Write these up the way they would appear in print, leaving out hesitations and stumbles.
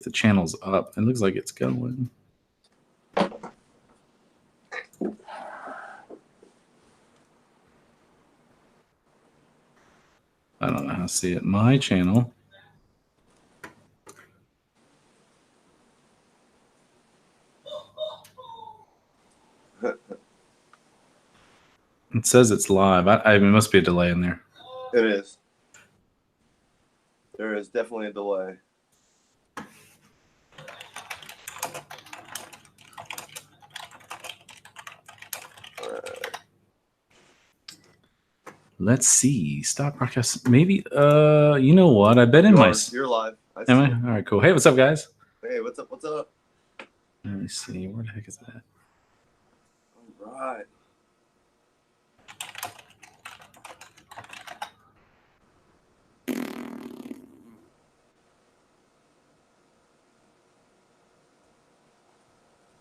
the channel's up. It looks like it's going. I don't know how to see it. My channel. It says it's live. It must be a delay in there. It is. There is definitely a delay. Let's see. Stop broadcast. Maybe. You know what? I bet in my. You're live. Am I? All right. Cool. Hey, what's up, guys? Hey, what's up? What's up? Let me see. Where the heck is that? All right.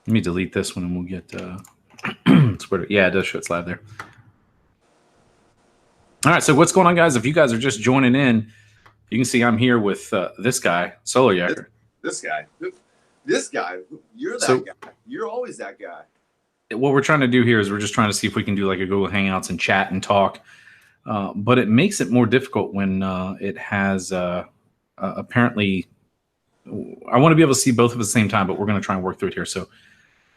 Let me delete this one, and we'll get. Twitter. Yeah, it does show it's live there. All right. So what's going on, guys? If you guys are just joining in, you can see I'm here with this guy, Solar Yacker. This guy. You're that guy. You're always that guy. What we're trying to do here is we're just trying to see if we can do like a Google Hangouts and chat and talk. But it makes it more difficult when it has apparently. I want to be able to see both of them at the same time, but we're going to try and work through it here. So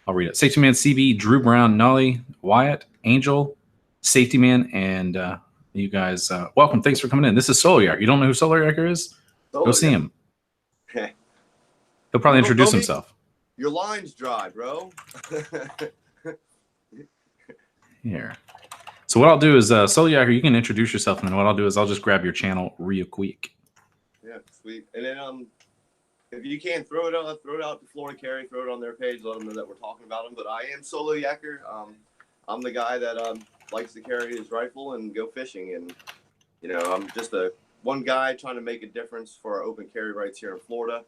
I'll read it. Safety Man, CB, Drew Brown, Nolly, Wyatt, Angel, Safety Man, and you guys, welcome. Thanks for coming in. This is Solar Yacker. You don't know who Solar Yacker is? Go see him. Okay. He'll probably introduce himself. Your line's dry, bro. Here. So what I'll do is, Solar Yacker, you can introduce yourself, and then what I'll do is I'll just grab your channel real quick. Yeah, sweet. And then if you can, throw it out to Florida Carry, throw it on their page, let them know that we're talking about them. But I am Solar Yacker. I'm the guy that likes to carry his rifle and go fishing. And, I'm just one guy trying to make a difference for our open carry rights here in Florida.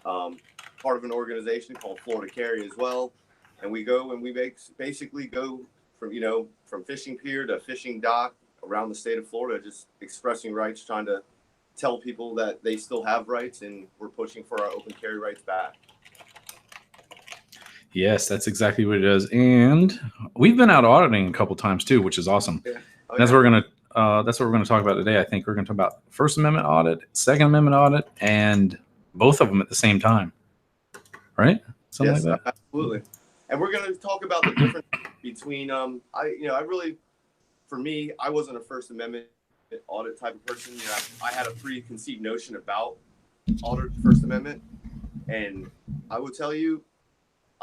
Part of an organization called Florida Carry as well. And we go and we basically go from fishing pier to fishing dock around the state of Florida, just expressing rights, trying to tell people that they still have rights, and we're pushing for our open carry rights back. Yes, that's exactly what it is. And we've been out auditing a couple times too, which is awesome. Yeah. Oh, that's what we're gonna talk about today. I think we're gonna talk about First Amendment audit, Second Amendment audit, and both of them at the same time. Right? Something like that. Absolutely. And we're gonna talk about the difference between for me, I wasn't a First Amendment audit type of person. I had a preconceived notion about audit First Amendment, and I will tell you,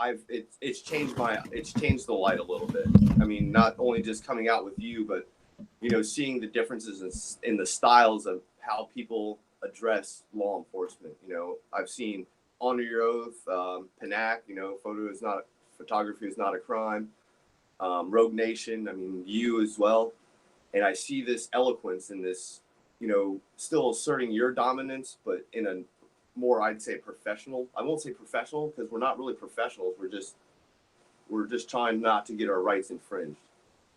it's changed the light a little bit. I mean, not only just coming out with you, but seeing the differences in the styles of how people address law enforcement. I've seen Honor Your Oath, PNAC, photography is not a crime, Rogue Nation, I mean, you as well. And I see this eloquence in this, still asserting your dominance, but in a more, I'd say, professional. I won't say professional because we're not really professionals. We're just trying not to get our rights infringed.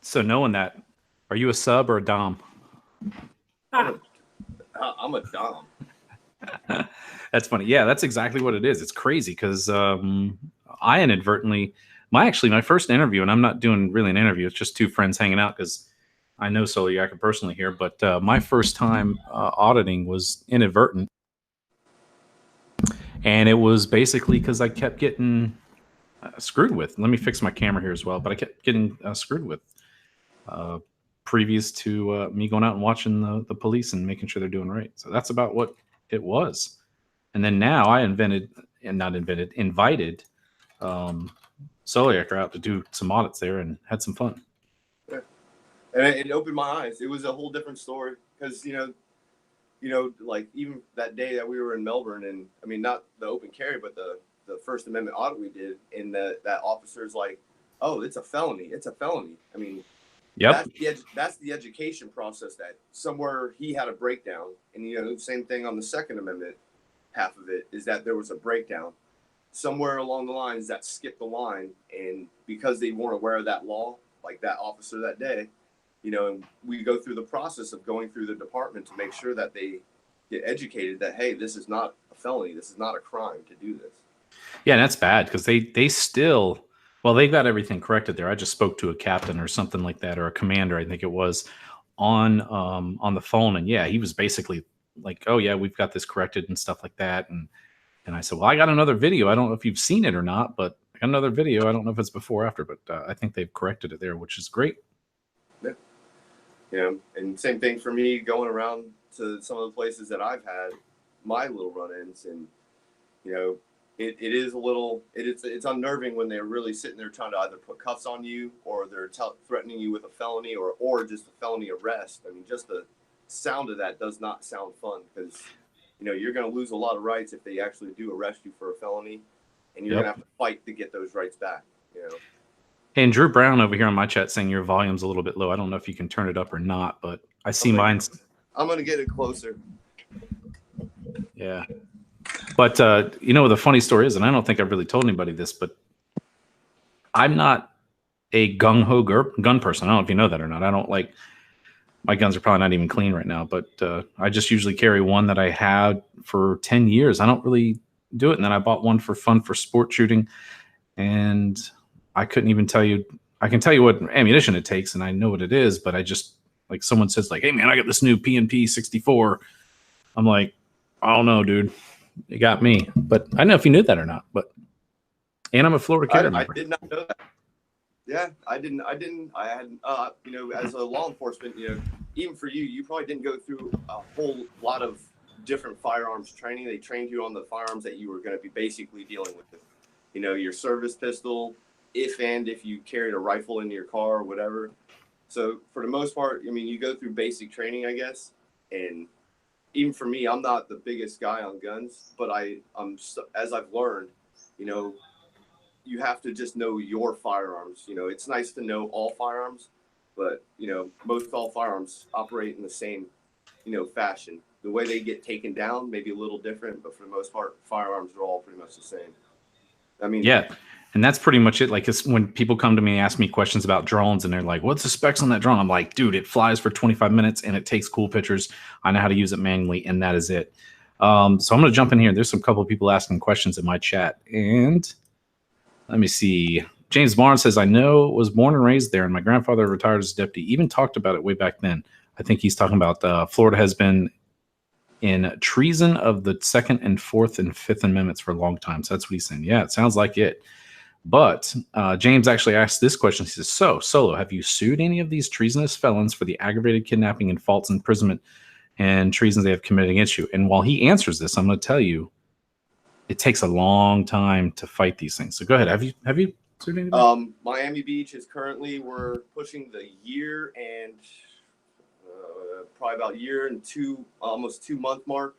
So knowing that, are you a sub or a dom? I'm a dom. That's funny. Yeah, that's exactly what it is. It's crazy because I inadvertently, my first interview, and I'm not doing really an interview. It's just two friends hanging out because I know Solar Yacker personally here, but my first time auditing was inadvertent. And it was basically because I kept getting screwed with. Let me fix my camera here as well. But I kept getting screwed with previous to me going out and watching the police and making sure they're doing right. So that's about what it was. And then now I invited Solar Yacker out to do some audits there and had some fun. Yeah. And it opened my eyes. It was a whole different story because, like even that day that we were in Melbourne, and I mean, not the open carry, but the First Amendment audit we did, and that officer's like, oh, it's a felony. It's a felony. I mean, yep. That's the education process that somewhere he had a breakdown. And, same thing on the Second Amendment half of it is that there was a breakdown somewhere along the lines that skipped the line. And because they weren't aware of that law, like that officer that day, and we go through the process of going through the department to make sure that they get educated that, hey, this is not a felony. This is not a crime to do this. Yeah, and that's bad because they still, well, they got everything corrected there. I just spoke to a captain or something like that, or a commander, I think it was, on the phone, and yeah, he was basically like, "Oh yeah, we've got this corrected and stuff like that." And I said, "Well, I got another video. I don't know if you've seen it or not, but I got another video. I don't know if it's before or after, but I think they've corrected it there, which is great." Yeah. You know, and same thing for me going around to some of the places that I've had my little run-ins, and you know, it is a little, it's unnerving when they're really sitting there trying to either put cuffs on you, or they're threatening you with a felony, or just a felony arrest. I mean, just the sound of that does not sound fun, because you know you're going to lose a lot of rights if they actually do arrest you for a felony, and you're going to have to fight to get those rights back. You know. And Drew Brown over here on my chat saying your volume's a little bit low. I don't know if you can turn it up or not, but I see mine's. I'm going to get it closer. Yeah. But, you know, the funny story is, and I don't think I've really told anybody this, but I'm not a gung-ho gun person. I don't know if you know that or not. I don't like, my guns are probably not even clean right now, but I just usually carry one that I had for 10 years. I don't really do it. And then I bought one for fun for sport shooting, and I couldn't even tell you. I can tell you what ammunition it takes, and I know what it is, but I just, like, someone says, like, "Hey man, I got this new P&P 64. I'm like, "I don't know, dude. You got me." But I don't know if you knew that or not. But, and I'm a Florida kid. I did not know that. Yeah, I didn't. I had, you know, as a law enforcement, you know, even for you, you probably didn't go through a whole lot of different firearms training. They trained you on the firearms that you were going to be basically dealing with. You know, your service pistol, if you carried a rifle in your car or whatever. So for the most part, I mean, you go through basic training, I guess. And even for me, I'm not the biggest guy on guns, but as I've learned, you know, you have to just know your firearms. You know, it's nice to know all firearms, but you know, most all firearms operate in the same, you know, fashion. The way they get taken down may be a little different, but for the most part, firearms are all pretty much the same. I mean, yeah, and that's pretty much it. Like, it's when people come to me and ask me questions about drones, and they're like, "What's the specs on that drone?" I'm like, "Dude, it flies for 25 minutes and it takes cool pictures. I know how to use it manually, and that is it." So I'm going to jump in here. There's some couple of people asking questions in my chat, and let me see. James Barnes says, "I know, was born and raised there, and my grandfather retired as a deputy. Even talked about it way back then." I think he's talking about Florida has been in treason of the Second and Fourth and Fifth Amendments for a long time. So that's what he's saying. Yeah, it sounds like it. But James actually asked this question. He says, "So, Solo, have you sued any of these treasonous felons for the aggravated kidnapping and false imprisonment and treasons they have committed against you?" And while he answers this, I'm going to tell you, it takes a long time to fight these things. So go ahead. Have you sued anybody? Miami Beach is currently, we're pushing the year and probably about year and almost 2 month mark.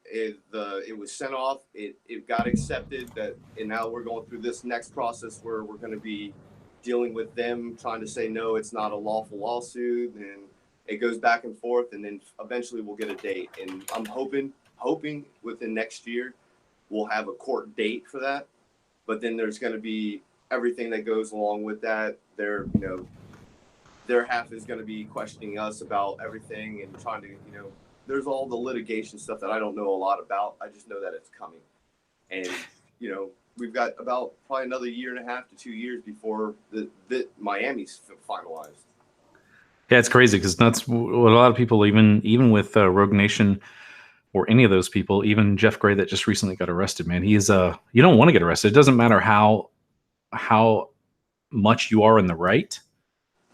It was sent off. It got accepted, and now we're going through this next process where we're going to be dealing with them, trying to say no, it's not a lawful lawsuit, and it goes back and forth, and then eventually we'll get a date. And I'm hoping within next year we'll have a court date for that. But then there's going to be everything that goes along with that. Their half is going to be questioning us about everything and trying to, you know, there's all the litigation stuff that I don't know a lot about. I just know that it's coming. And, you know, we've got about probably another 1.5 to 2 years before the Miami's finalized. Yeah, it's crazy because that's what a lot of people, even with Rogue Nation or any of those people, even Jeff Gray that just recently got arrested, man, he is you don't want to get arrested. It doesn't matter how much you are in the right.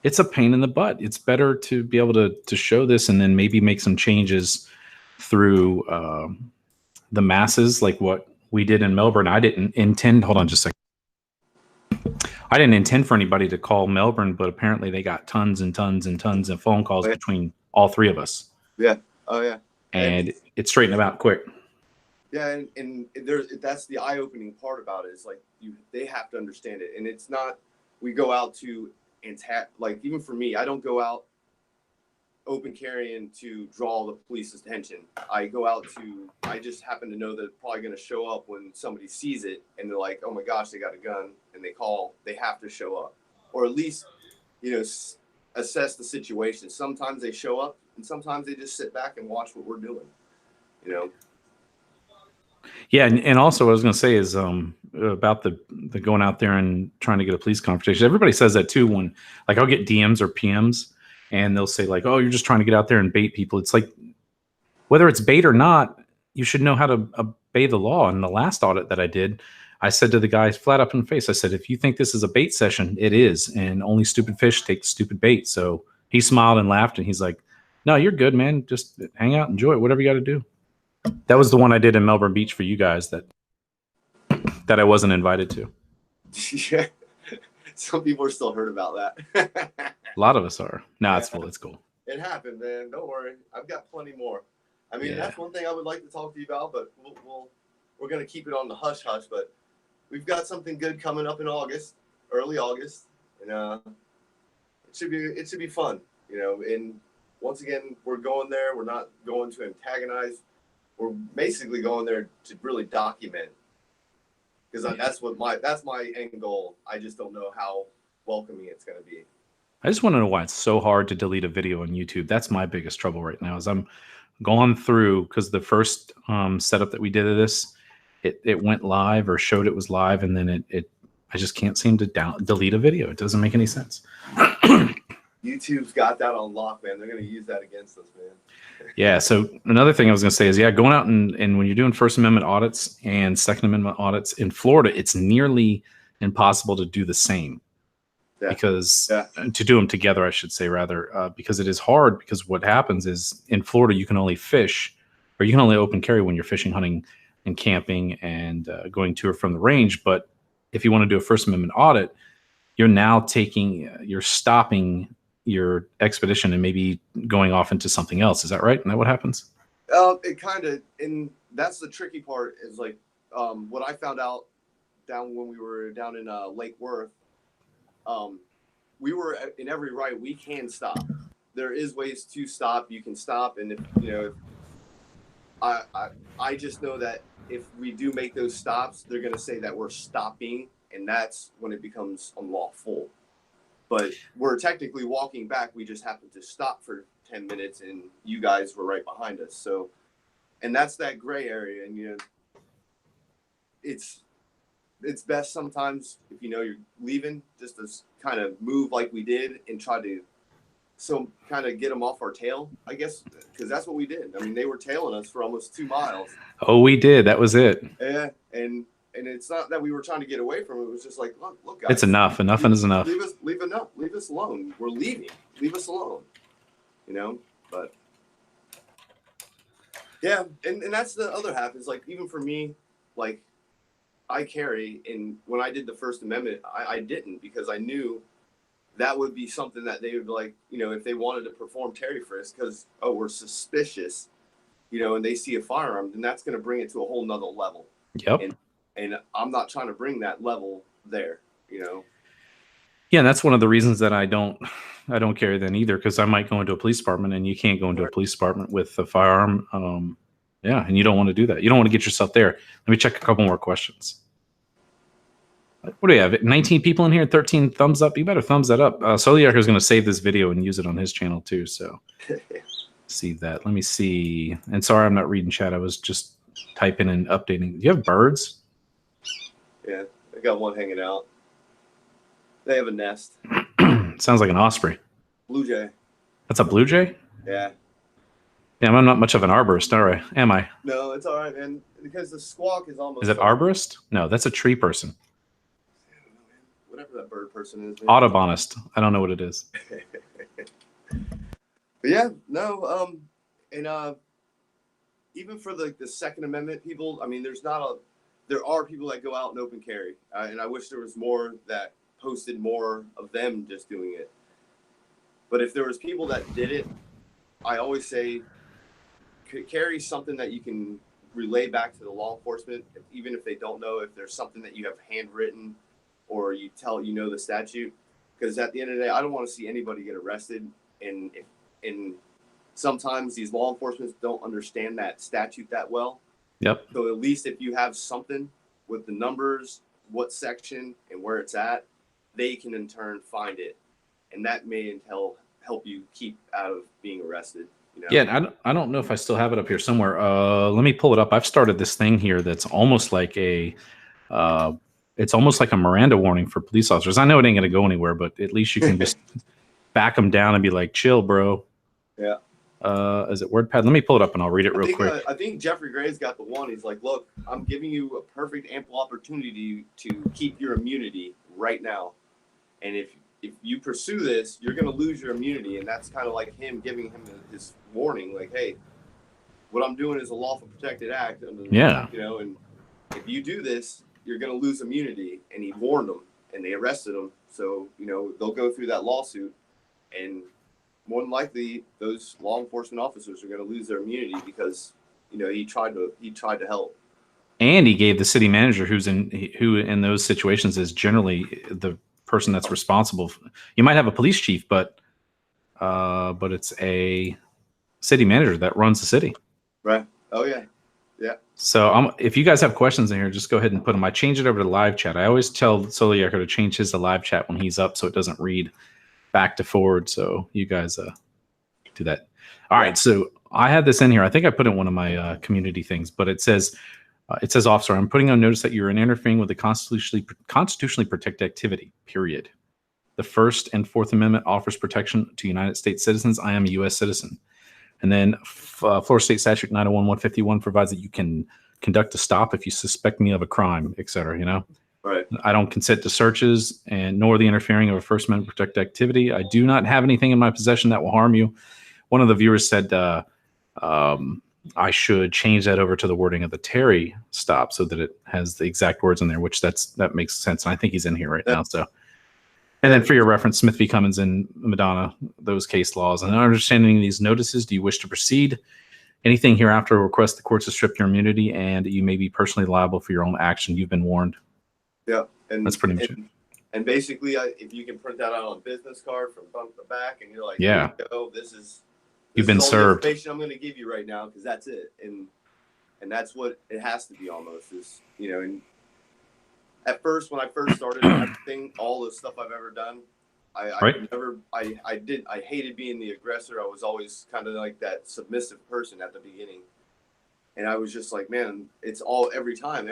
It's a pain in the butt. It's better to be able to show this and then maybe make some changes through the masses, like what we did in Melbourne. I didn't intend. Hold on just a second. I didn't intend for anybody to call Melbourne, but apparently they got tons and tons and tons of phone calls between all three of us. Yeah. Oh yeah. And it straightened them out quick. Yeah, and that's the eye-opening part about it. Is like they have to understand it, and it's not. We go out to like, even for me, I don't go out open carrying to draw the police's attention. I go out I just happen to know that it's probably going to show up when somebody sees it and they're like, "Oh my gosh, they got a gun," and they have to show up, or at least, you know, assess the situation. Sometimes they show up and sometimes they just sit back and watch what we're doing, you know. Yeah, and also what I was going to say is about the going out there and trying to get a police confrontation. Everybody says that too. When like I'll get DMs or PMs, and they'll say like, "Oh, you're just trying to get out there and bait people." It's like whether it's bait or not, you should know how to obey the law. And the last audit that I did, I said to the guy flat up in the face, I said, "If you think this is a bait session, it is, and only stupid fish take stupid bait." So he smiled and laughed, and he's like, "No, you're good, man. Just hang out, enjoy it, whatever you got to do." That was the one I did in Melbourne Beach for you guys that I wasn't invited to. Yeah. Some people are still hurt about that. A lot of us are. No, it's cool. It's cool. It happened, man. Don't worry. I've got plenty more. I mean, that's one thing I would like to talk to you about, but we're going to keep it on the hush hush. But we've got something good coming up in August, early August, and it should be fun, you know. And once again, we're going there. We're not going to antagonize. We're basically going there to really document, because that's my end goal. I just don't know how welcoming it's going to be. I just want to know why it's so hard to delete a video on YouTube. That's my biggest trouble right now. Is I'm going through, because the first setup that we did of this, it went live or showed it was live, and then I just can't seem to delete a video. It doesn't make any sense. YouTube's got that on lock, man. They're going to use that against us, man. Yeah. So another thing I was going to say is, going out and when you're doing First Amendment audits and Second Amendment audits in Florida, it's nearly impossible to do the same. Because to do them together, I should say, rather, because it is hard. Because what happens is in Florida, you can only fish, or you can only open carry when you're fishing, hunting, and camping, and going to or from the range. But if you want to do a First Amendment audit, you're stopping your expedition and maybe going off into something else. Is that right? Isn't that what happens? It kind of, and that's the tricky part. Is like what I found out down when we were down in Lake Worth. We were in every right. We can stop. There is ways to stop. You can stop, and if you know, I just know that if we do make those stops, they're going to say that we're stopping, and that's when it becomes unlawful. But we're technically walking back. We just happened to stop for 10 minutes, and you guys were right behind us. So, and that's that gray area, and you know, it's best sometimes if you know you're leaving, just to kind of move like we did and try to kind of get them off our tail, I guess, because that's what we did. I mean, they were tailing us for almost 2 miles. Oh, we did. That was it. Yeah, and it's not that we were trying to get away from it. It was just like, look, guys, it's enough. Enough is enough. Leave us alone. We're leaving. Leave us alone. You know, but yeah, and that's the other half is like, even for me, like, I carry, and when I did the First Amendment, I didn't, because I knew that would be something that they would like, you know, if they wanted to perform Terry frisk because, we're suspicious, you know, and they see a firearm, then that's going to bring it to a whole nother level. Yep. And I'm not trying to bring that level there, you know. Yeah, and that's one of the reasons that I don't carry then either, because I might go into a police department, and you can't go into a police department with a firearm. Yeah, and you don't want to do that. You don't want to get yourself there. Let me check a couple more questions. What do we have? 19 people in here, 13 thumbs up. You better thumbs that up. Soliak is going to save this video and use it on his channel too. So see that. Let me see. And sorry, I'm not reading chat. I was just typing and updating. Do you have birds? Yeah, I got one hanging out. They have a nest. Sounds like an osprey. Blue jay. That's a blue jay? Yeah. Yeah, I'm not much of an arborist, am I? No, it's all right, man. Because the squawk is almost... Is it arborist? No, that's a tree person. Whatever that bird person is. Audubonist. I don't know what it is. But yeah, no, and even for the Second Amendment people, I mean, there are people that go out and open carry, and I wish there was more that posted more of them just doing it. But if there was people that did it, I always say, carry something that you can relay back to the law enforcement, even if they don't know, if there's something that you have handwritten or you know the statute. Because at the end of the day, I don't want to see anybody get arrested. And sometimes these law enforcement don't understand that statute that well. Yep. So at least if you have something with the numbers, what section and where it's at, they can in turn find it. And that may help you keep out of being arrested. You know? Yeah, I don't know if I still have it up here somewhere. Let me pull it up. I've started this thing here that's almost like it's almost like a Miranda warning for police officers. I know it ain't going to go anywhere, but at least you can just back them down and be like, chill, bro. Yeah. Is it WordPad? Let me pull it up and I'll read it real quick. I think Jeffrey Gray's got the one. He's like, look, I'm giving you a perfect ample opportunity to keep your immunity right now. And if you pursue this, you're going to lose your immunity. And that's kind of like him giving him his warning, like, hey, what I'm doing is a lawful protected act. Yeah. You know, and if you do this, you're going to lose immunity. And he warned them and they arrested him. So, you know, they'll go through that lawsuit and more than likely those law enforcement officers are going to lose their immunity because, you know, he tried to help. And he gave the city manager who in those situations is generally the person that's responsible. You might have a police chief, but it's a city manager that runs the city. Right. Oh yeah. Yeah. So if you guys have questions in here, just go ahead and put them. I change it over to live chat. I always tell Soliaker to change his to live chat when he's up so it doesn't read back to forward. So you guys do that. All right. So I had this in here. I think I put it in one of my community things, but it says, officer, I'm putting on notice that you're interfering with the constitutionally protected activity, period. The First and Fourth Amendment offers protection to United States citizens. I am a U.S. citizen. And then Florida State Statute 901-151 provides that you can conduct a stop if you suspect me of a crime, et cetera, you know? Right. I don't consent to searches and nor the interfering of a First Amendment protected activity. I do not have anything in my possession that will harm you. One of the viewers said I should change that over to the wording of the Terry stop so that it has the exact words in there, which that makes sense. And I think he's in here right now. So, and then for your reference, Smith v. Cummins and Madonna, those case laws. And understanding these notices, do you wish to proceed? Anything hereafter will request the courts to strip your immunity, and you may be personally liable for your own action. You've been warned. Yeah, and that's pretty much it. And basically, if you can print that out on a business card from front to back, and you're like, yeah, here you go, you've been served. The information I'm going to give you right now because that's it, and that's what it has to be almost is, you know. And at first, when I first started everything, all the stuff I've ever done, I hated being the aggressor. I was always kind of like that submissive person at the beginning. And I was just like, man, it's every time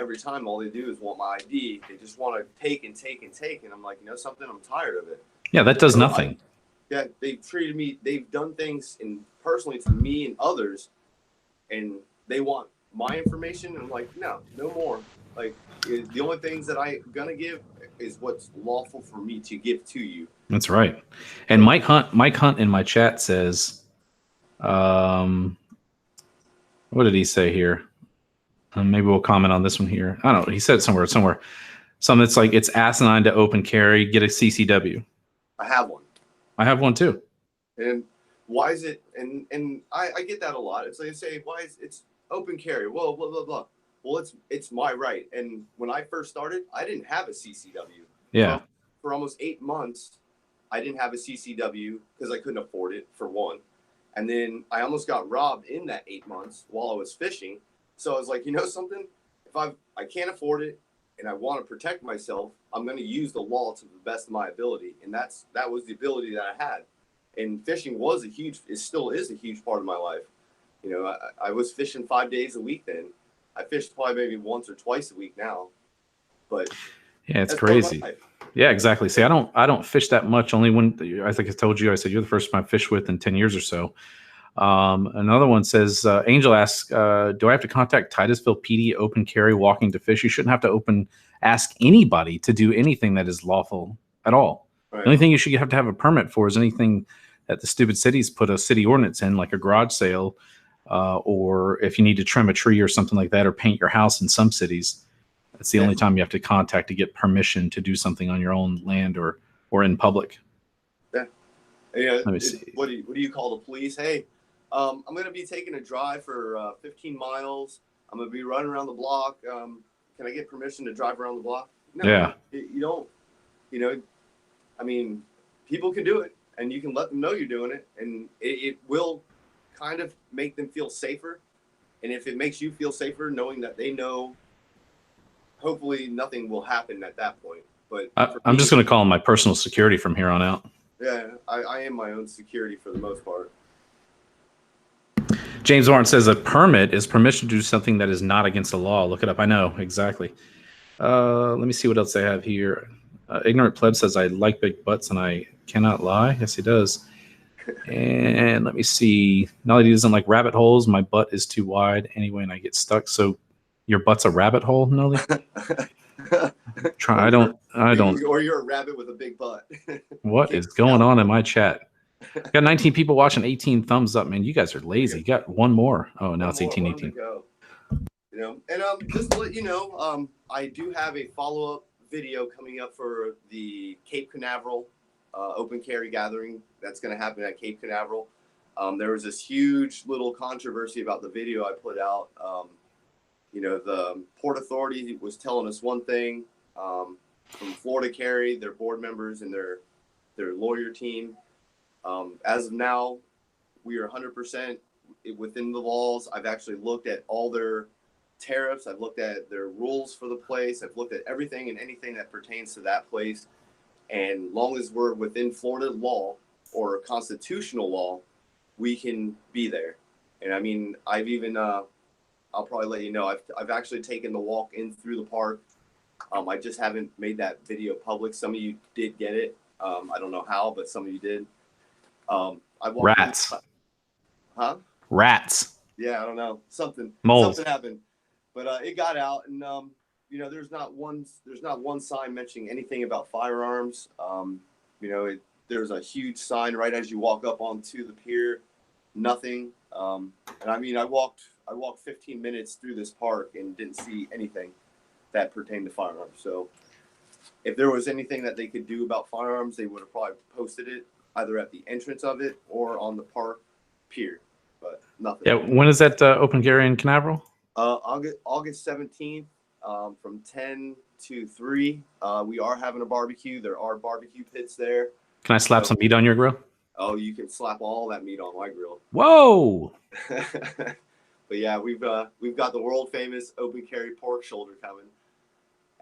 all they do is want my ID. They just want to take and take and take. And I'm like, you know something? I'm tired of it. Yeah, that does nothing. They've treated me, they've done things personally to me and others, and they want my information. And I'm like, no more. Like, the only things that I'm going to give is what's lawful for me to give to you. That's right. And Mike Hunt in my chat says, what did he say here? Maybe we'll comment on this one here. I don't know. He said it somewhere. Something that's like, it's asinine to open carry, get a CCW. I have one. I have one too. And why is it? And I get that a lot. It's like they say, why is it's open carry? Well, blah, blah, blah. Well, it's my right. And when I first started, I didn't have a CCW. Yeah. For almost 8 months, I didn't have a CCW because I couldn't afford it, for one. And then I almost got robbed in that 8 months while I was fishing. So I was like, you know something? If I can't afford it and I want to protect myself, I'm going to use the law to the best of my ability. And that was the ability that I had. And fishing it still is a huge part of my life. You know, I was fishing 5 days a week then. I fished probably maybe once or twice a week now. But yeah, it's crazy. Yeah, exactly. See, I don't fish that much. Only when, I think I told you, I said, you're the first one I fished with in 10 years or so. Another one says, Angel asks, do I have to contact Titusville PD open carry walking to fish? You shouldn't have to ask anybody to do anything that is lawful at all. Right. The only thing you should have to have a permit for is anything that the stupid cities put a city ordinance in, like a garage sale, or if you need to trim a tree or something like that, or paint your house in some cities. That's the only time you have to contact to get permission to do something on your own land or in public. Yeah. Let me see. What do you call the police? Hey, I'm going to be taking a drive for 15 miles. I'm going to be running around the block. Can I get permission to drive around the block? No, yeah. You don't. You know, I mean, people can do it, and you can let them know you're doing it, and it will kind of make them feel safer. And if it makes you feel safer, knowing that they know, hopefully nothing will happen at that point. But I'm just going to call them my personal security from here on out. Yeah, I am my own security for the most part. James Warren says a permit is permission to do something that is not against the law. Look it up. I know exactly. Let me see what else I have here. Ignorant Pleb says I like big butts and I cannot lie. Yes, he does. And let me see. Nolly doesn't like rabbit holes. My butt is too wide anyway, and I get stuck. So your butt's a rabbit hole, Nolly? I don't. Or you're a rabbit with a big butt. What is going on in my chat? Got 19 people watching, 18 thumbs up, man. You guys are lazy. You got one more. Oh, now it's 18. And just to let you know, I do have a follow-up video coming up for the Cape Canaveral open carry gathering that's going to happen at Cape Canaveral. There was this huge little controversy about the video I put out. The Port Authority was telling us one thing from Florida Carry, their board members and their lawyer team. As of now, we are 100% within the laws. I've actually looked at all their tariffs. I've looked at their rules for the place. I've looked at everything and anything that pertains to that place. And long as we're within Florida law or constitutional law, we can be there. And I mean, I've even, I'll probably let you know, I've actually taken the walk in through the park. I just haven't made that video public. Some of you did get it. I don't know how, but some of you did. Rats. Huh? Rats. Yeah, I don't know. Something happened. But it got out, and there's not one sign mentioning anything about firearms. There's a huge sign right as you walk up onto the pier. Nothing. And I mean, I walked 15 minutes through this park and didn't see anything that pertained to firearms. So if there was anything that they could do about firearms, they would have probably posted it either at the entrance of it or on the park pier. But nothing. Yeah. When is that open carry in Canaveral? August 17th, from 10 to 3. We are having a barbecue. There are barbecue pits there. Can I slap some meat on your grill? Oh, you can slap all that meat on my grill. Whoa! But yeah, we've got the world famous open carry pork shoulder coming,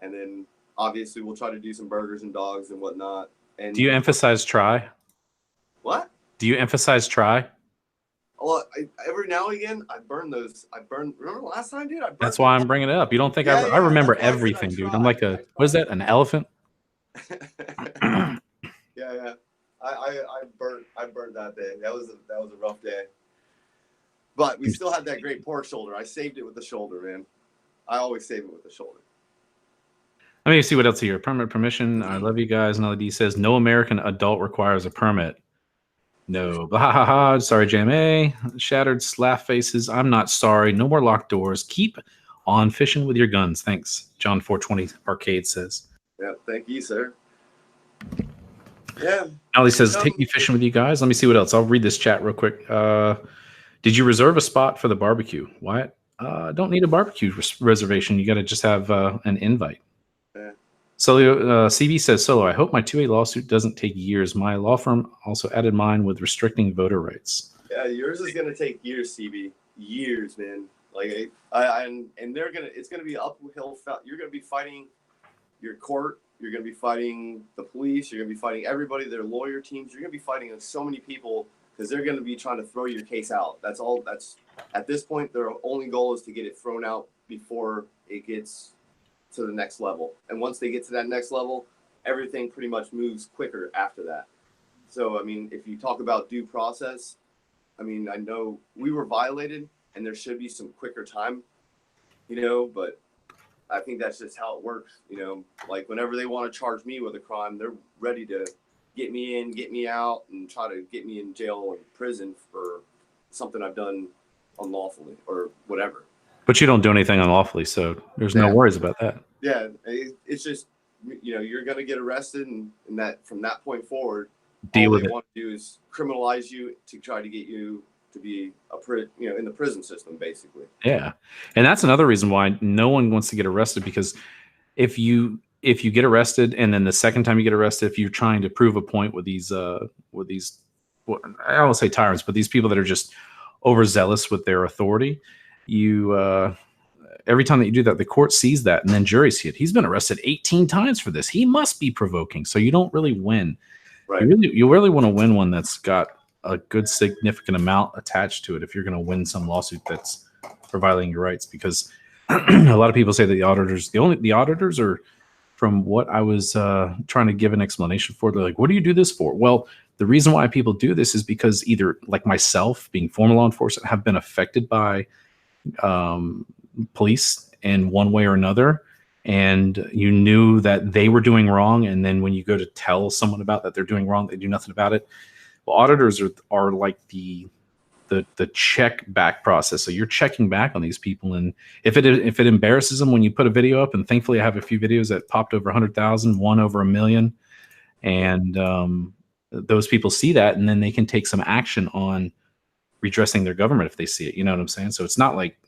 and then obviously we'll try to do some burgers and dogs and whatnot. And do you emphasize try? What? Do you emphasize try? Well, every now and again, I burn those. Remember the last time, dude? That's why I'm bringing it up. You don't think I remember everything, dude. I'm like what is that? An elephant? Yeah. I burned that day. That was a rough day. But we still had that great pork shoulder. I saved it with the shoulder, man. I always save it with the shoulder. Let me see what else here. Permission. I love you guys. Another D says no American adult requires a permit. No. Blah, ha, ha. Sorry, JMA. Shattered laugh faces. I'm not sorry. No more locked doors. Keep on fishing with your guns. Thanks. John 420 Arcade says. Yeah, thank you, sir. Yeah. Ollie says, take me fishing with you guys. Let me see what else. I'll read this chat real quick. Did you reserve a spot for the barbecue? Wyatt? Don't need a barbecue reservation. You got to just have an invite. Yeah. So CV says, Solo, I hope my 2A lawsuit doesn't take years. My law firm also added mine with restricting voter rights. Yeah, yours is going to take years, CB. Years, man. Like, it's going to be uphill. You're going to be fighting your court. You're going to be fighting the police. You're going to be fighting everybody, their lawyer teams. You're going to be fighting so many people because they're going to be trying to throw your case out. That's all. At this point, their only goal is to get it thrown out before it gets to the next level. And once they get to that next level, everything pretty much moves quicker after that. So, I mean, if you talk about due process, I mean, I know we were violated and there should be some quicker time, but I think that's just how it works. Like whenever they want to charge me with a crime, they're ready to get me in, get me out, and try to get me in jail or prison for something I've done unlawfully or whatever. But you don't do anything unlawfully, so there's no worries about that. Yeah, it's just, you're going to get arrested, and that from that point forward, all they want to do is criminalize you to try to get you to be in the prison system, basically. Yeah, and that's another reason why no one wants to get arrested, because if you get arrested and then the second time you get arrested, if you're trying to prove a point with these I don't want to say tyrants, but these people that are just overzealous with their authority, every time that you do that, the court sees that, and then juries see it. He's been arrested 18 times for this. He must be provoking. So you don't really win. Right. You really want to win one that's got a good significant amount attached to it if you're going to win some lawsuit that's for violating your rights. Because a lot of people say that the auditors are, from what I was trying to give an explanation for, they're like, what do you do this for? Well, the reason why people do this is because either, like myself, being former law enforcement, have been affected by police in one way or another, and you knew that they were doing wrong, and then when you go to tell someone about that they're doing wrong, they do nothing about it. Well, auditors are like the check back process. So you're checking back on these people, and if it embarrasses them when you put a video up, and thankfully I have a few videos that popped over 100,000, one over 1 million, and those people see that, and then they can take some action on redressing their government if they see it. You know what I'm saying? So it's not like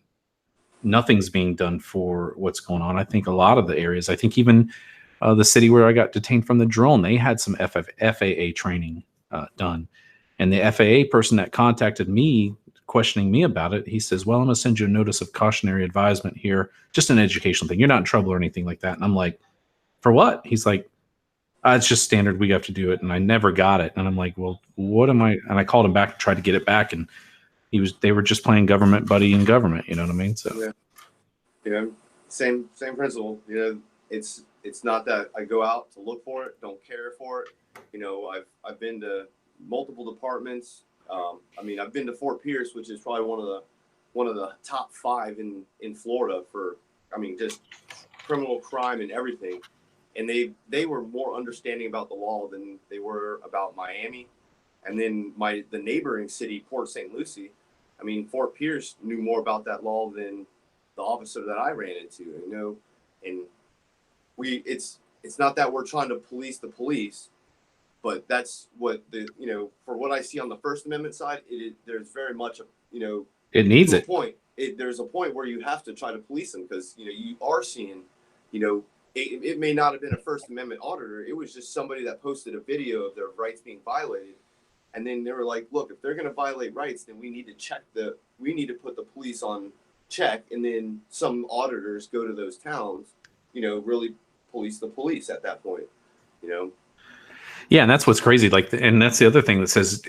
nothing's being done for what's going on. I think a lot of the areas, I think even the city where I got detained from the drone, they had some FAA training done. And the FAA person that contacted me, questioning me about it, he says, well, I'm going to send you a notice of cautionary advisement here, just an educational thing. You're not in trouble or anything like that. And I'm like, for what? He's like, it's just standard. We have to do it. And I never got it. And I'm like, well, what am I? And I called him back and tried to get it back. And they were just playing government buddy in government. You know what I mean? So yeah, same principle. You know, it's not that I go out to look for it, don't care for it. You know, I've been to multiple departments. I mean, I've been to Fort Pierce, which is probably one of the top 5 in Florida for, I mean, just criminal crime and everything. And they were more understanding about the law than they were about Miami. And then the neighboring city, Port St. Lucie, I mean, Fort Pierce knew more about that law than the officer that I ran into, you know. And it's not that we're trying to police the police, but that's what for what I see on the First Amendment side, there's very much it needs it. There's a point where you have to try to police them, because you are seeing, it may not have been a First Amendment auditor. It was just somebody that posted a video of their rights being violated. And then they were like, look, if they're going to violate rights, then we need to put the police on check. And then some auditors go to those towns, really police the police at that point, Yeah. And that's what's crazy. And that's the other thing that says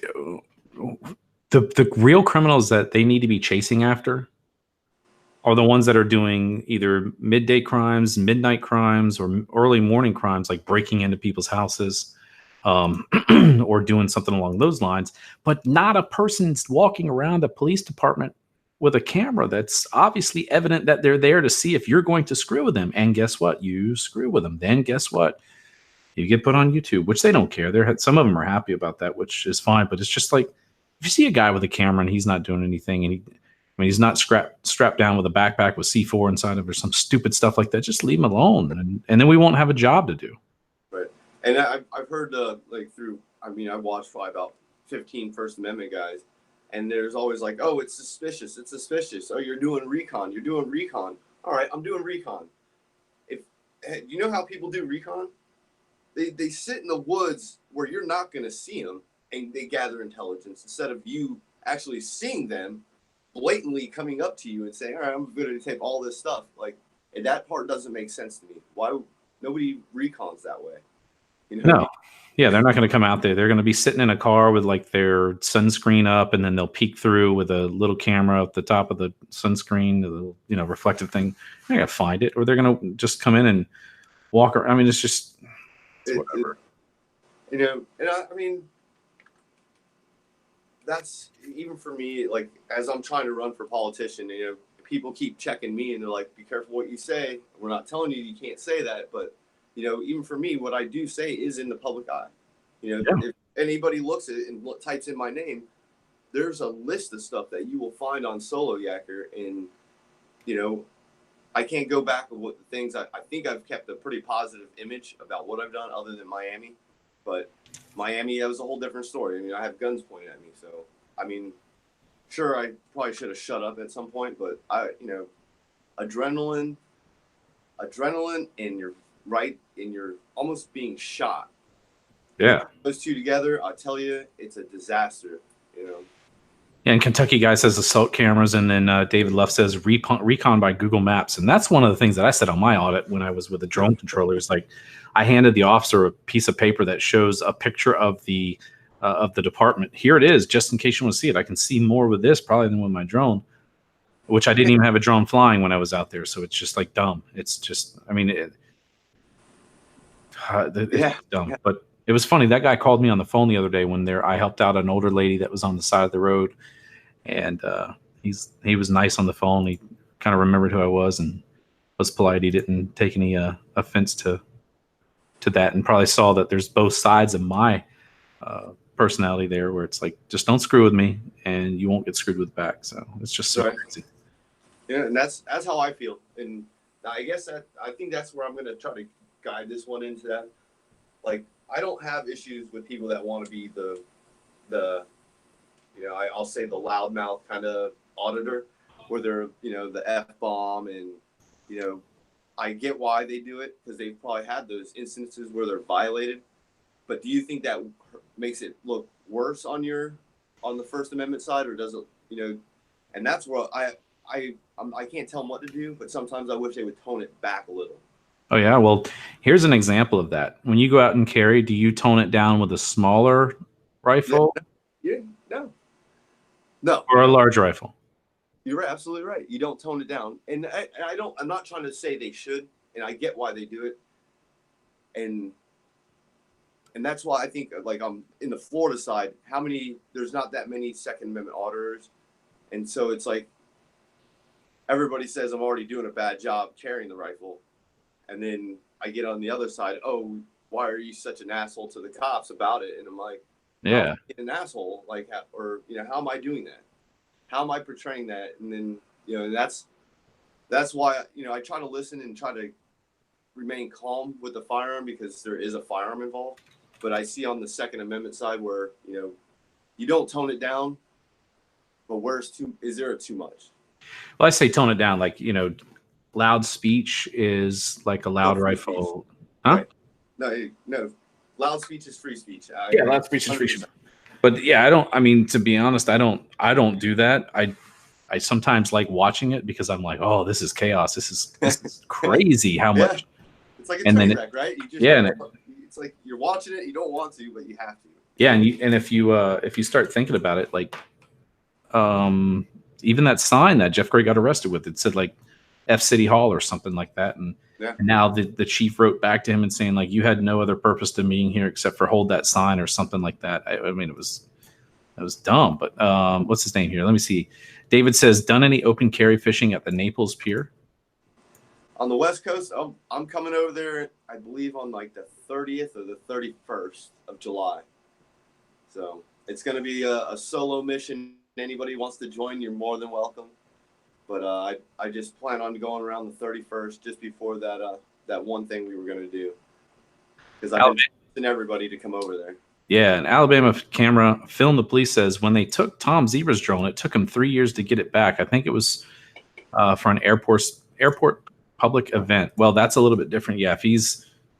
the real criminals that they need to be chasing after are the ones that are doing either midday crimes, midnight crimes, or early morning crimes, like breaking into people's houses. Or doing something along those lines, but not a person's walking around a police department with a camera that's obviously evident that they're there to see if you're going to screw with them. And guess what? You screw with them. Then guess what? You get put on YouTube, which they don't care. Some of them are happy about that, which is fine. But it's just like, if you see a guy with a camera and he's not doing anything, and he's not strapped down with a backpack with C4 inside of it or some stupid stuff like that, just leave him alone. And then we won't have a job to do. And I've heard I watched probably about 15 First Amendment guys, and there's always like, oh, it's suspicious. Oh, you're doing recon. All right, I'm doing recon. You know how people do recon? They sit in the woods where you're not going to see them, and they gather intelligence instead of you actually seeing them blatantly coming up to you and saying, all right, I'm going to take all this stuff. Like, and that part doesn't make sense to me. Why nobody recons that way? No. Yeah, they're not going to come out there. They're going to be sitting in a car with like their sunscreen up, and then they'll peek through with a little camera at the top of the sunscreen, the reflective thing. They're going to find it, or they're going to just come in and walk around. I mean, it's whatever. And I mean, that's even for me. Like, as I'm trying to run for politician, people keep checking me, and they're like, "Be careful what you say. We're not telling you can't say that, but." Even for me, what I do say is in the public eye. If anybody looks at it and types in my name, there's a list of stuff that you will find on Solo Yacker. And, I can't go back with what the things I think I've kept a pretty positive image about what I've done other than Miami. But Miami, that was a whole different story. I mean, I have guns pointed at me. So, I mean, sure, I probably should have shut up at some point, but adrenaline and you're almost being shot. Yeah. Those two together, I'll tell you, it's a disaster, Yeah, and Kentucky guy says assault cameras, and then David Luff says recon by Google Maps. And that's one of the things that I said on my audit when I was with the drone controllers. Like, I handed the officer a piece of paper that shows a picture of the of the department. Here it is, just in case you want to see it. I can see more with this probably than with my drone, which I didn't even have a drone flying when I was out there. So it's just like dumb. It's just, I mean, it's dumb. Yeah. But it was funny. That guy called me on the phone the other day when I helped out an older lady that was on the side of the road. And he was nice on the phone. He kind of remembered who I was and was polite. He didn't take any offense to that, and probably saw that there's both sides of my personality there, where it's like, just don't screw with me and you won't get screwed with back. So it's just so crazy. Yeah, and that's how I feel. And I guess I think that's where I'm going to try to guide this one into that. Like, I don't have issues with people that want to be the I'll say the loudmouth kind of auditor, where they're, the F-bomb, and, I get why they do it, because they've probably had those instances where they're violated. But do you think that makes it look worse on the First Amendment side, or does it, and that's where I can't tell them what to do, but sometimes I wish they would tone it back a little. Oh yeah, well, here's an example of that. When you go out and carry, do you tone it down with a smaller rifle? Yeah, no, or a large rifle? You're absolutely right. You don't tone it down, and I'm not trying to say they should, and I get why they do it, and that's why I think, like, I'm in the Florida side. There's not that many Second Amendment auditors, and so it's like everybody says I'm already doing a bad job carrying the rifle, and then I get on the other side. Oh, why are you such an asshole to the cops about it? And I'm like, yeah, an asshole, like, or how am I doing that? How am I portraying that? And then, and that's why, I try to listen and try to remain calm with the firearm, because there is a firearm involved. But I see on the Second Amendment side where, you don't tone it down, but is there too much? Well, I say tone it down. Like, loud speech is like a loud rifle. Huh? Right. No. Loud speech is free speech. Loud speech is free speech. But yeah, to be honest, I don't do that. I sometimes like watching it, because I'm like, oh, this is chaos. This is crazy how much. It's like a train wreck, right? It's like you're watching it, you don't want to, but you have to. Yeah, and if you start thinking about it, like, even that sign that Jeff Gray got arrested with, it said like F City Hall or something like that, and now the chief wrote back to him and saying, like, you had no other purpose to being here except for hold that sign or something like that. I mean, it was dumb. But what's his name here? Let me see. David says, done any open carry fishing at the Naples Pier? On the West Coast, I'm coming over there, I believe, on like the 30th or the 31st of July. So it's going to be a solo mission. Anybody wants to join, you're more than welcome. But I just plan on going around the 31st, just before that one thing we were going to do. Because I've been asking everybody to come over there. Yeah, an Alabama camera filmed the police says when they took Tom Zebra's drone, it took him 3 years to get it back. I think it was for an airport public event. Well, that's a little bit different. Yeah,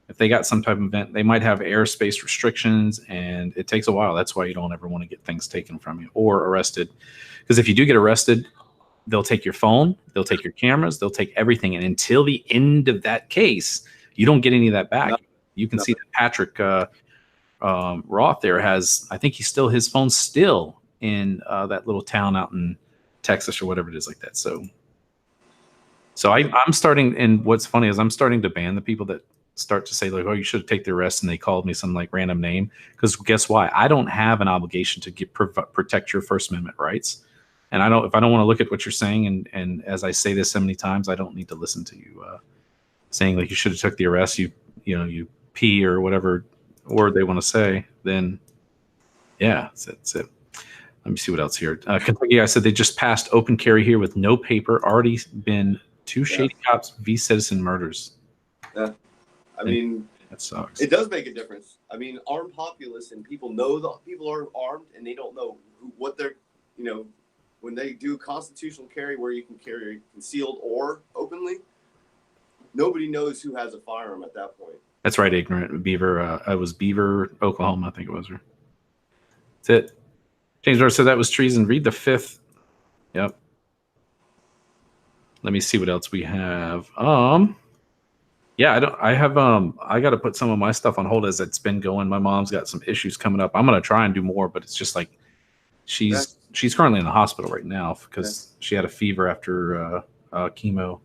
if they got some type of event, they might have airspace restrictions, and it takes a while. That's why you don't ever want to get things taken from you or arrested. Because if you do get arrested, they'll take your phone, they'll take your cameras, they'll take everything. And until the end of that case, you don't get any of that back. You can see that Patrick Roth there has, I think his phone's still in that little town out in Texas or whatever it is like that. So I'm starting, and what's funny is I'm starting to ban the people that start to say, like, oh, you should take the arrest, and they called me some like random name. Because guess why? I don't have an obligation to protect your First Amendment rights. And if I don't want to look at what you're saying, and as I say this so many times, I don't need to listen to you saying like you should have took the arrest, you pee or whatever word they want to say. Then yeah, that's it. Let me see what else here. Kentucky, I said they just passed open carry here with no paper. Already been 2 shady cops v citizen murders. Yeah, I mean, that sucks. It does make a difference. I mean, armed populace, and people know that people are armed, and they don't know what they're, when they do constitutional carry where you can carry concealed or openly, nobody knows who has a firearm at that point. That's right, ignorant. Beaver, it was Beaver, Oklahoma, I think it was. That's it. James Murray said that was treason. Read the 5th. Yep. Let me see what else we have. Yeah, I got to put some of my stuff on hold as it's been going. My mom's got some issues coming up. I'm going to try and do more, but it's just like she's currently in the hospital right now because she had a fever after chemo,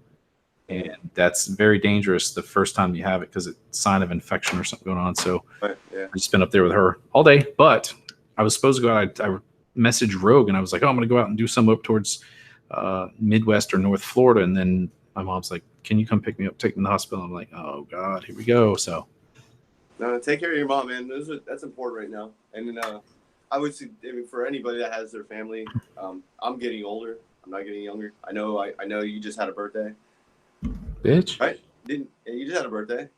and that's very dangerous the first time you have it because it's a sign of infection or something going on. So I've just been up there with her all day. But I was supposed to go out. I messaged Rogue and I was like, oh, I'm going to go out and do some up towards Midwest or North Florida, and then my mom's like, can you come pick me up, take me to the hospital? I'm like, oh God, here we go. So no, take care of your mom, man. That's important right now. And then I would say, for anybody that has their family, I'm getting older. I'm not getting younger. I know you just had a birthday. Bitch. Right? You just had a birthday?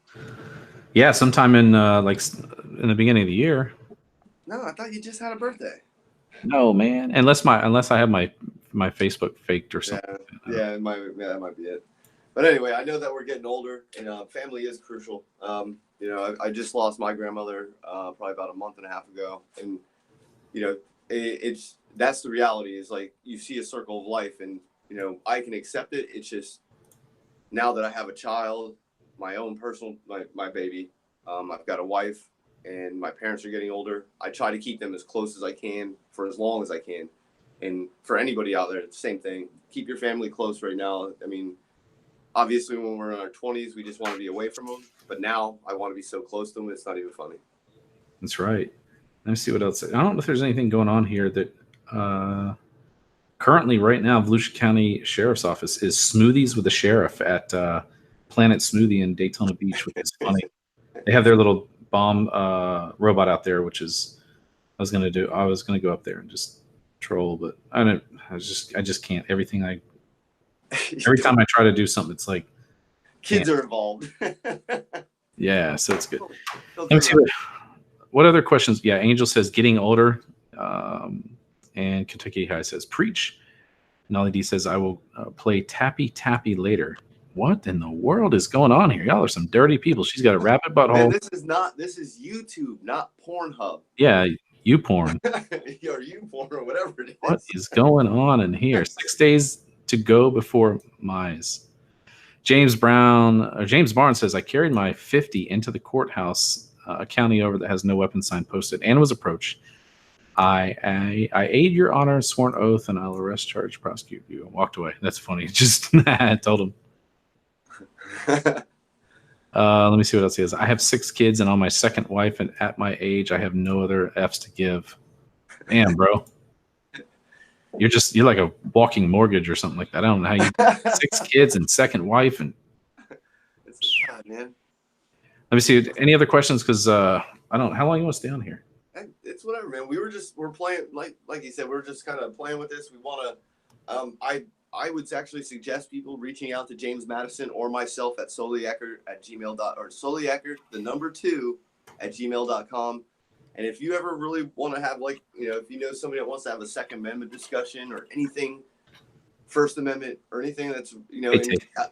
Yeah, sometime in in the beginning of the year. No, I thought you just had a birthday. No, man. Unless I have my Facebook faked or something. Yeah, that might be it. But anyway, I know that we're getting older, and family is crucial. I just lost my grandmother probably about a month and a half ago, and that's the reality. Is like you see a circle of life, and I can accept it. It's just now that I have a child, my own personal my baby, I've got a wife, and my parents are getting older. I try to keep them as close as I can for as long as I can. And for anybody out there, it's the same thing. Keep your family close right now. I mean, obviously, when we're in our 20s, we just want to be away from them. But now I want to be so close to them, it's not even funny. That's right. Let me see what else. I don't know if there's anything going on here that currently right now, Volusia County Sheriff's Office is smoothies with the sheriff at Planet Smoothie in Daytona Beach, which is funny. They have their little bomb robot out there, which is I was gonna go up there and just troll, but I just can't. Every time I try to do something, it's like kids are involved. Yeah, so it's good. Let me see what other questions. Yeah, Angel says getting older, and Kentucky High says preach. Nolly D says I will play Tappy Tappy later. What in the world is going on here? Y'all are some dirty people. She's got a rabbit butthole. Man, this is YouTube, not Pornhub. Yeah, you porn. Or you porn or whatever it is. What is going on in here? 6 days to go before Mize. James Barnes says, I carried my 50 into the courthouse, a county over that has no weapon sign posted, and was approached. I aid your honor, sworn oath, and I'll arrest, charge, prosecute you. And walked away. That's funny. Just I told him. Let me see what else he has. I have 6 kids and on my second wife, and at my age, I have no other F's to give. Damn, bro. You're like a walking mortgage or something like that. I don't know how you 6 kids and second wife and. God, man. Let me see. Any other questions? Because I don't. How long you want to stay on here? It's whatever, man. We're playing like you said. We're just kind of playing with this. We want to. I would actually suggest people reaching out to James Madison or myself at solieckert the number 2 at gmail.com. And if you ever really want to have if you know somebody that wants to have a Second Amendment discussion or anything, First Amendment or anything that's,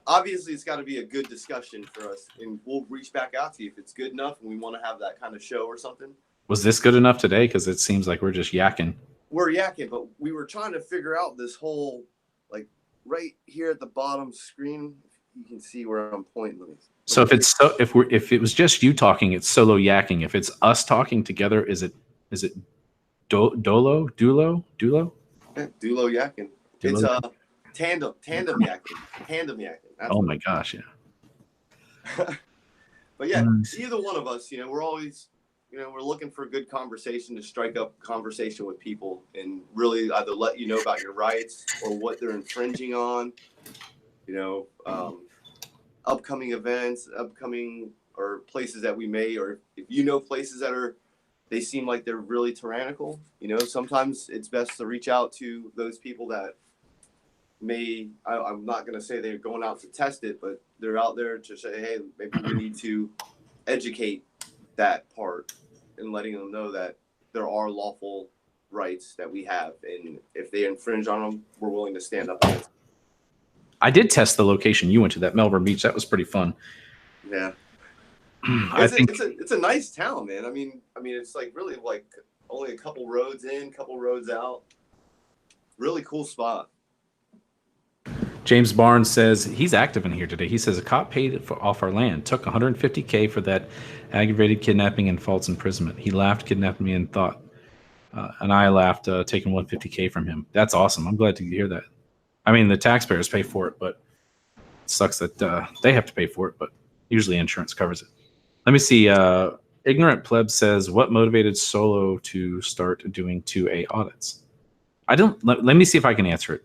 obviously it's got to be a good discussion for us. And we'll reach back out to you if it's good enough and we want to have that kind of show or something. Was this good enough today? Because it seems like we're just yakking. We're yakking, but we were trying to figure out this whole, right here at the bottom screen, you can see where I'm pointing. So if it was just you talking, it's solo yakking. If it's us talking together, is it dulo? Yeah, dulo yakking. It's tandem yakking. Oh my gosh, yeah. But yeah, either one of us, we're always, we're looking for a good conversation to strike up conversation with people and really either let you know about your rights or what they're infringing on, upcoming events, or places that we may, or if places that they seem like they're really tyrannical, sometimes it's best to reach out to those people that I'm not going to say they're going out to test it, but they're out there to say, hey, maybe we need to educate that part and letting them know that there are lawful rights that we have. And if they infringe on them, we're willing to stand up against them. I did test the location you went to, that Melbourne Beach. That was pretty fun. Yeah. It's a nice town, man. I mean, it's really only a couple roads in, couple roads out. Really cool spot. James Barnes says he's active in here today. He says a cop paid off our land, took $150K for that aggravated kidnapping and false imprisonment. He laughed, kidnapped me, and thought, and I laughed, taking $150K from him. That's awesome. I'm glad to hear that. I mean, the taxpayers pay for it, but it sucks that they have to pay for it. But usually insurance covers it. Let me see. Ignorant Pleb says, what motivated Solo to start doing 2A audits? I don't. Let me see if I can answer it.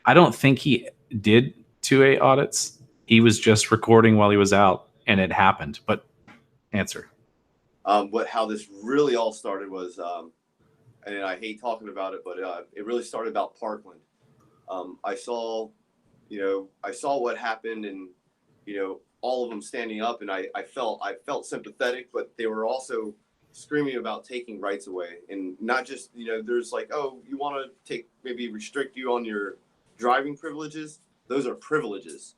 I don't think he did 2A audits. He was just recording while he was out, and it happened. But answer. How this really all started was, and I hate talking about it, but it really started about Parkland. I saw what happened, and all of them standing up, and I felt sympathetic, but they were also screaming about taking rights away, and not just there's like, oh, you want to maybe restrict you on your driving privileges. Those are privileges.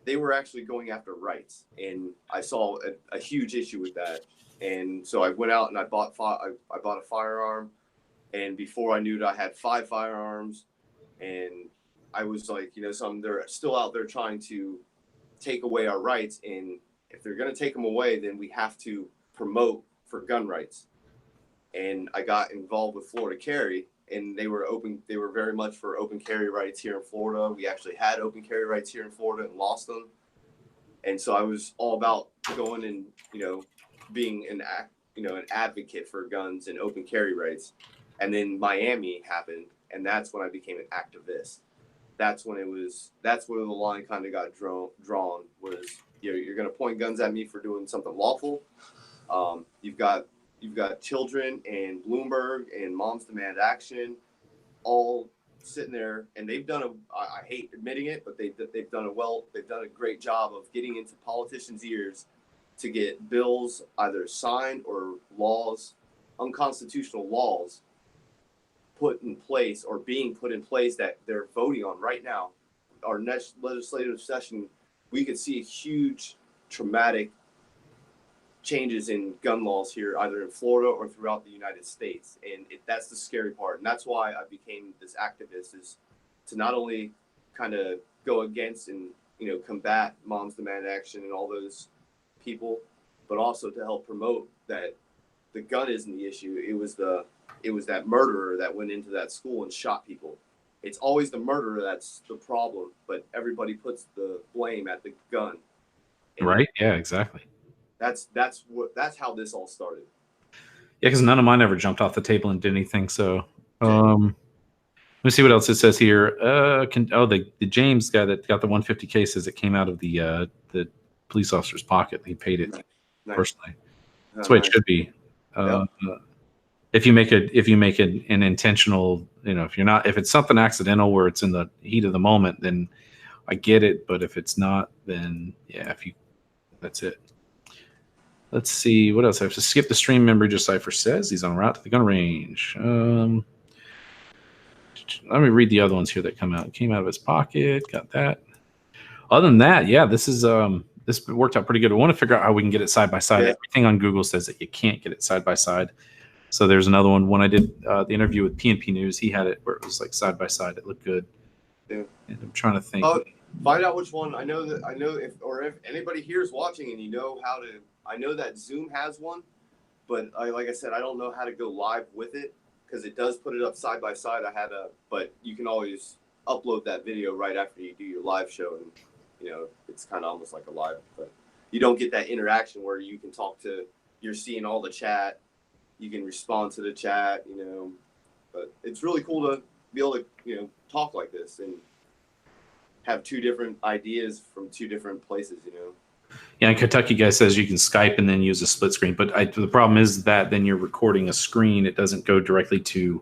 They were actually going after rights, and I saw a huge issue with that. And so I went out and I bought a firearm, and before I knew it, I had 5 firearms, and I was like, they're still out there trying to take away our rights, and if they're going to take them away, then we have to promote for gun rights. And I got involved with Florida Carry, and they were very much for open carry rights here in Florida. We actually had open carry rights here in Florida and lost them. And so I was all about going and, being an advocate for guns and open carry rights. And then Miami happened, and that's when I became an activist. That's where the line kind of got drawn was, you're going to point guns at me for doing something lawful. You've got children and Bloomberg and Moms Demand Action all sitting there, and they've done I hate admitting it, but they've done a great job of getting into politicians' ears to get bills either signed or unconstitutional laws put in place or being put in place that they're voting on right now. Our next legislative session, we could see a huge traumatic changes in gun laws here, either in Florida or throughout the United States. And that's the scary part. And that's why I became this activist, is to not only kind of go against and, combat Moms Demand Action and all those people, but also to help promote that the gun isn't the issue. It was that murderer that went into that school and shot people. It's always the murderer that's the problem, but everybody puts the blame at the gun. And right? Yeah, exactly. That's how this all started. Yeah, because none of mine ever jumped off the table and did anything. So, let me see what else it says here. The James guy that got the 150K says it came out of the police officer's pocket. He paid it personally. That's the way it should be. Yep. If you make an intentional, if it's something accidental where it's in the heat of the moment, then I get it. But if it's not, then yeah, that's it. Let's see what else I have to skip. The stream member Decipher says he's on route to the gun range. Let me read the other ones here that came out of his pocket. Got that. Other than that, yeah, this worked out pretty good. I want to figure out how we can get it side by side. Yeah. Everything on Google says that you can't get it side by side. So there's another one. When I did the interview with PNP News, he had it where it was like side by side. It looked good. Yeah. And I'm trying to think. Find out which one. I know if anybody here is watching and I know that Zoom has one, but like I said, I don't know how to go live with it because it does put it up side by side. But you can always upload that video right after you do your live show, and it's kind of almost like a live, but you don't get that interaction where you can you're seeing all the chat, you can respond to the chat, but it's really cool to be able to talk like this and have 2 different ideas from 2 different places. Yeah, and Kentucky guy says you can Skype and then use a split screen, but the problem is that then you're recording a screen. It doesn't go directly to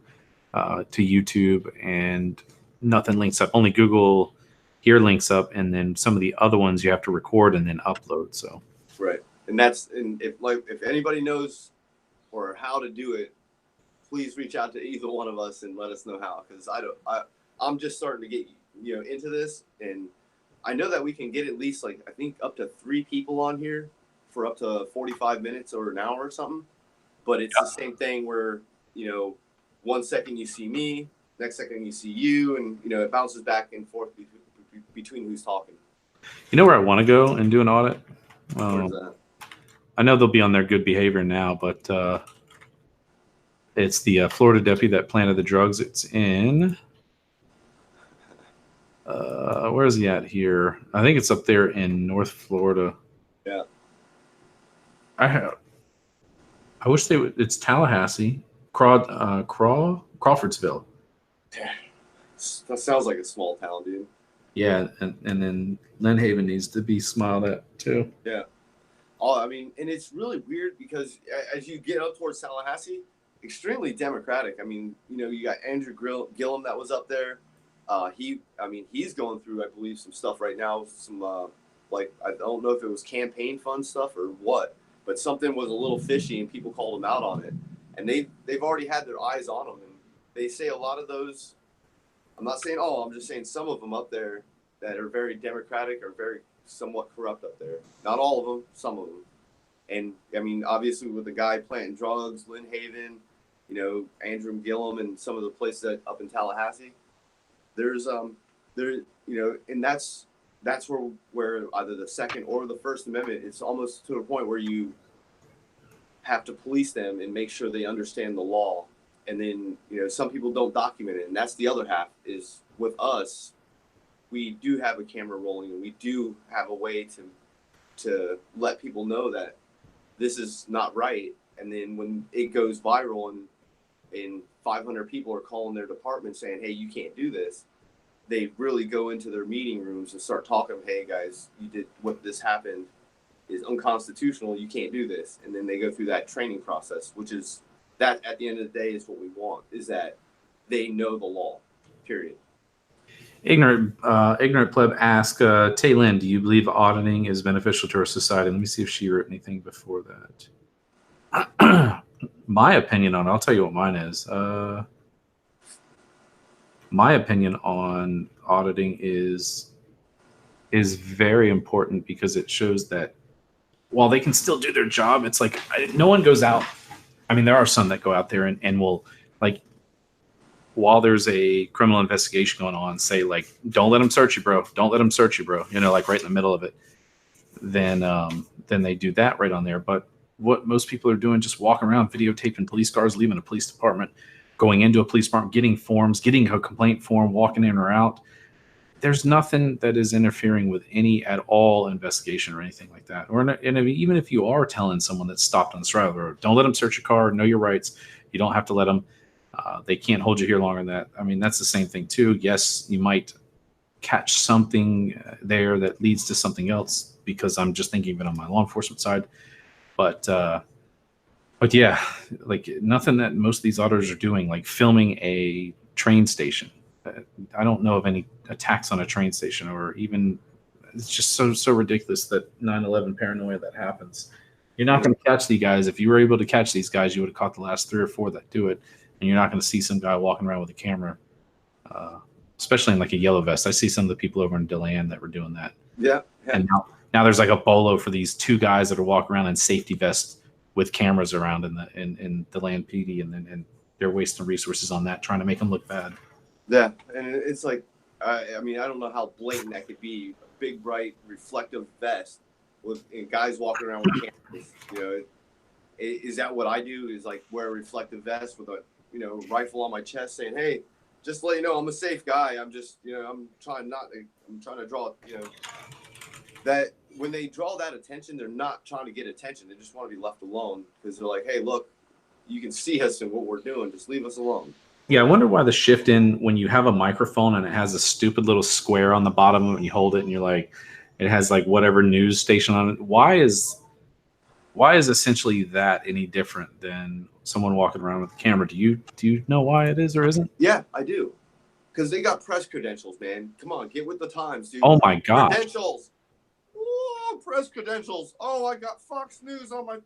YouTube, and nothing links up. Only Google here links up, and then some of the other ones you have to record and then upload. So right, and if anybody knows or how to do it, please reach out to either one of us and let us know how, because I'm just starting to get into this, and I know that we can get at least I think up to 3 people on here for up to 45 minutes or an hour or something. But it's the same thing where, 1 second you see me, next second you see you, and, it bounces back and forth between who's talking. You know where I want to go and do an audit? Where's that? I know they'll be on their good behavior now, but it's the Florida deputy that planted the drugs. It's in where is he at here? I think it's up there in North Florida. Yeah. I wish they would. It's Tallahassee, Crawfordsville. That sounds like a small town, dude. Yeah, and then Lynn Haven needs to be smiled at too. Yeah. I mean, and it's really weird because as you get up towards Tallahassee, extremely Democratic. I mean, you got Andrew Gillum that was up there. He's going through, I believe, some stuff right now. Some I don't know if it was campaign fund stuff or what, but something was a little fishy, and people called him out on it. And they've already had their eyes on him. And they say a lot of those. I'm not saying all. I'm just saying some of them up there that are very Democratic are very somewhat corrupt up there. Not all of them, some of them. And I mean, obviously, with the guy planting drugs, Lynn Haven, Andrew Gillum, and some of the places up in Tallahassee. There's and that's where either the Second or the First Amendment, it's almost to a point where you have to police them and make sure they understand the law. And then, some people don't document it. And that's the other half is with us, we do have a camera rolling, and we do have a way to let people know that this is not right. And then when it goes viral and 500 people are calling their department saying, hey, you can't do this, they really go into their meeting rooms and start talking, hey, guys, this happened is unconstitutional. You can't do this. And then they go through that training process, which is that at the end of the day is what we want, is that they know the law, period. Ignorant pleb ask Tay Lynn, do you believe auditing is beneficial to our society? Let me see if she wrote anything before that. My opinion on it, I'll tell you what mine is. My opinion on auditing is very important because it shows that while they can still do their job, it's like no one goes out. I mean, there are some that go out there and will, like, while there's a criminal investigation going on, say, like, don't let them search you, bro. Don't let them search you, bro. Like right in the middle of it. Then they do that right on there. But what most people are doing, just walking around, videotaping police cars, leaving a police department, going into a police department, getting forms, getting a complaint form, walking in or out. There's nothing that is interfering with any at all investigation or anything like that. Even if you are telling someone that's stopped on the side of the road, don't let them search your car, know your rights. You don't have to let them. They can't hold you here longer than that. I mean, that's the same thing too. Yes, you might catch something there that leads to something else, because I'm just thinking of it on my law enforcement side. But yeah, like nothing that most of these auditors are doing, like filming a train station. I don't know of any attacks on a train station, or even, it's just so ridiculous that 9/11 paranoia that happens. You're not going to catch these guys. If you were able to catch these guys, you would have caught the last 3 or 4 that do it. And you're not going to see some guy walking around with a camera, especially in like a yellow vest. I see some of the people over in DeLand that were doing that. Yeah. And now there's like a bolo for these 2 guys that are walking around in safety vests with cameras around in DeLand PD, and they're wasting resources on that, trying to make them look bad. Yeah, and it's like, I mean, I don't know how blatant that could be. A big, bright, reflective vest with guys walking around with cameras. Is that what I do? Is like wear a reflective vest with a rifle on my chest, saying, "Hey, just to let you know, I'm a safe guy. I'm just, I'm trying to draw, that." When they draw that attention, they're not trying to get attention. They just want to be left alone, because they're like, "Hey, look, you can see us and what we're doing. Just leave us alone." Yeah, I wonder why the shift in when you have a microphone and it has a stupid little square on the bottom of it and you hold it and you're like, it has like whatever news station on it. Why is essentially that any different than someone walking around with a camera? Do you know why it is or isn't? Yeah, I do. Because they got press credentials, man. Come on, get with the times, dude. Oh my God. Credentials. Oh, press credentials. Oh, I got Fox News on my.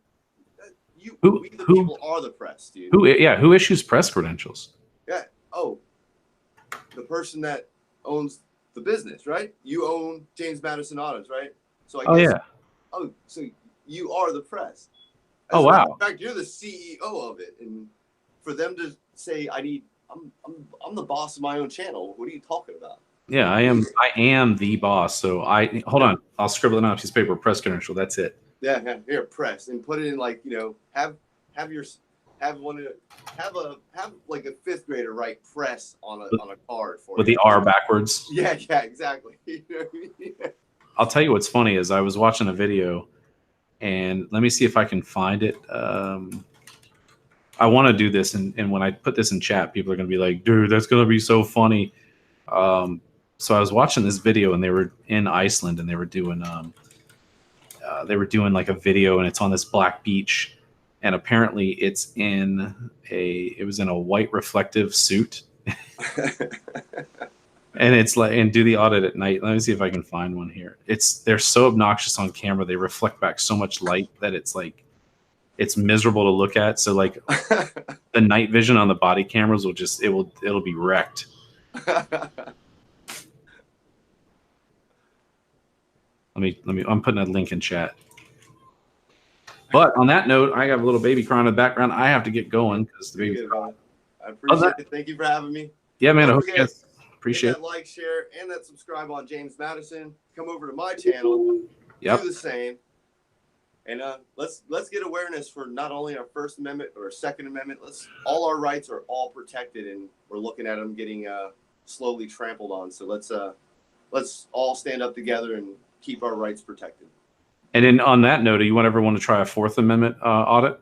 We the people are the press, dude. Who issues press credentials? Yeah. Oh, the person that owns the business, right? You own James Madison Audits, right? So I guess. Yeah. Oh, so you are the press. Oh wow. In fact, you're the CEO of it, and for them to say, I'm the boss of my own channel. What are you talking about? Yeah, I am the boss. So hold on. I'll scribble it on a piece of paper. Press credential. That's it. Yeah, here, press and put it in like have like a fifth grader write press on a card for with you. the R backwards. Yeah, exactly. You know what I mean? I'll tell you what's funny is I was watching a video, and let me see if I can find it. I want to do this, and when I put this in chat, people are going to be like, "Dude, that's going to be so funny." So I was watching this video, and they were in Iceland, and they were doing like a video, and it's on this black beach, and apparently it was in a white reflective suit. And it's like, and do the audit at night. Let me see if I can find one here. They're so obnoxious on camera. They reflect back so much light that it's miserable to look at. So like the night vision on the body cameras it'll be wrecked. I'm putting a link in chat. But on that note, I have a little baby crying in the background. I have to get going because the baby's crying. I appreciate it. Thank you for having me. Yeah, man. I hope you guys appreciate that like, share, and that subscribe on James Madison. Come over to my channel. Yep. Do the same. And let's get awareness for not only our First Amendment or Second Amendment. All our rights are all protected, and we're looking at them getting slowly trampled on. So let's all stand up together and keep our rights protected. And then on that note, do you ever want to try a Fourth Amendment audit?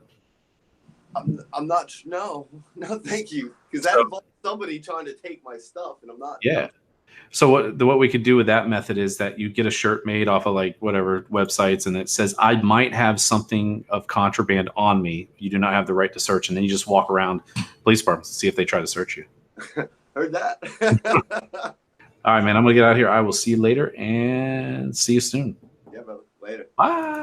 I'm not. No, thank you, because that involves somebody trying to take my stuff, and I'm not. Yeah. So what we could do with that method is that you get a shirt made off of like whatever websites, and it says, "I might have something of contraband on me. You do not have the right to search," and then you just walk around police departments to see if they try to search you. Heard that. All right, man. I'm gonna get out of here. I will see you later, and see you soon. Yeah, brother. Later. Bye.